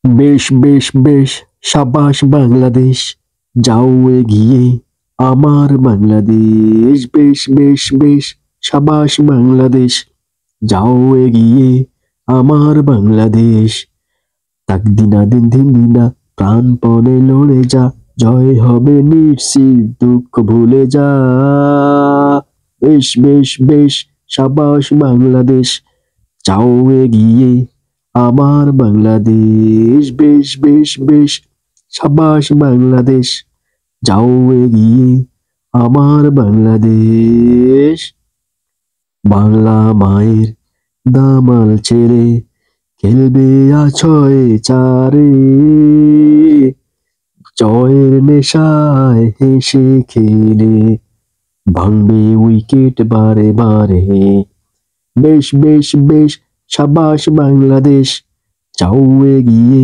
বেশ বেশ বেশ, সাবাস বাংলাদেশ, যাও এগিয়ে আমার বাংলাদেশ। বেশ বেশ বেশ, সাবাস বাংলাদেশ, যাও এগিয়ে আমার বাংলাদেশ। তাক দিনা দিন দিন দিনা, প্রাণপণে লড়ে যা, জয় হবে নিশ্চিত, দুঃখ ভুলে যা। বেশ বেশ বেশ, সাবাস বাংলাদেশ, যাও এগিয়ে আমার বাংলাদেশ। বেশ বেশ বেশ, সাবাস বাংলাদেশ, যাও এগিয়ে আমার বাংলাদেশ। বাংলা মায়ের দামাল ছেড়ে খেলবে আছয় চারে, জয়ের নেশায় হেসে খেলে ভাঙবে উইকেট বারে বারে। বেশ বেশ বেশ, সাবাস বাংলাদেশ, যাও এগিয়ে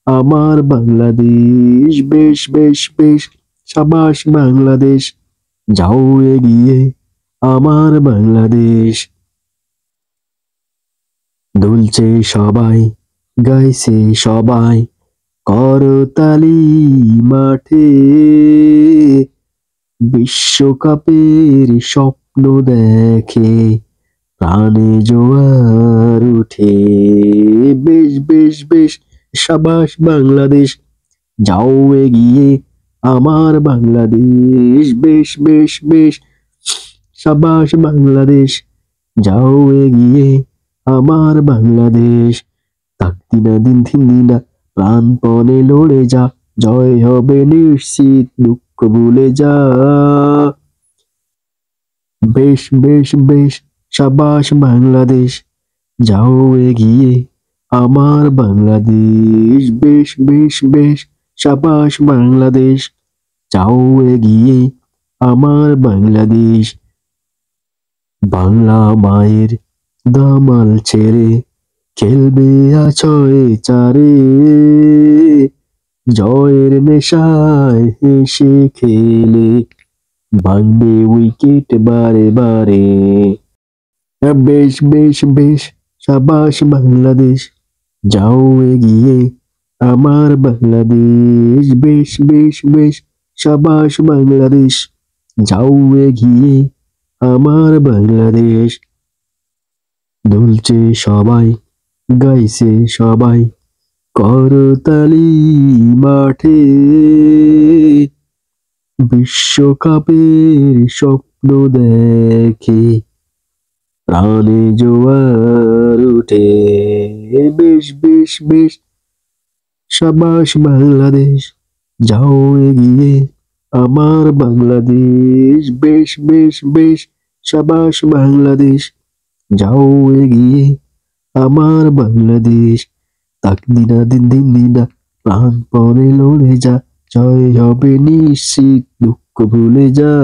আমার বাংলাদেশ। বেশ বেশ বেশ, সাবাস বাংলাদেশ, যাও এগিয়ে আমার বাংলাদেশ। দুলছে সবাই, গাইছে সবাই, করতালি মাঠে, বিশ্বকাপের স্বপ্ন দেখে প্রাণে জোয়ার উঠে। বেশ বেশ বেশ, সাবাস বাংলাদেশ, যাও এগিয়ে আমার বাংলাদেশ। বেশ বেশ বেশ, সাবাস বাংলাদেশ, যাও এগিয়ে আমার বাংলাদেশ। তাক দিনা দিন দিন দিনা, প্রাণপণে লড়ে যা, জয় হবে নিশ্চিত, দুঃখ ভুলে যা। বেশ বেশ বেশ, সাবাস বাংলাদেশ, যাও এগিয়ে আমার বাংলাদেশ। বেশ বেশ বেশ, সাবাস বাংলাদেশ, যাও এগিয়ে আমার বাংলাদেশ। বাংলা মায়ের দামাল ছেড়ে খেলবে আছয় চারে, জয়ের নেশায় হেসে খেলে ভাঙবে উইকেট বারে বারে। বেশ বেশ বেশ, সাবাস বাংলাদেশ, যাও এগিয়ে আমার বাংলাদেশ। বেশ বেশ বেশ, সাবাস বাংলাদেশ, যাও এগিয়ে আমার বাংলাদেশ। দুলছে সবাই, গাইছে সবাই, করতালি মাঠে, বিশ্বকাপের স্বপ্ন দেখে প্রাণে জোয়ার উঠে। বেশ বেশ বেশ, সাবাস বাংলাদেশ, যাও এগিয়ে আমার বাংলাদেশ। বেশ বেশ বেশ, সাবাস বাংলাদেশ, যাও এগিয়ে আমার বাংলাদেশ। তাক দিনা দিন দিন দিনা, প্রাণপণে লড়ে যা, জয় হবে নিশ্চিত, দুঃখ ভুলে যা।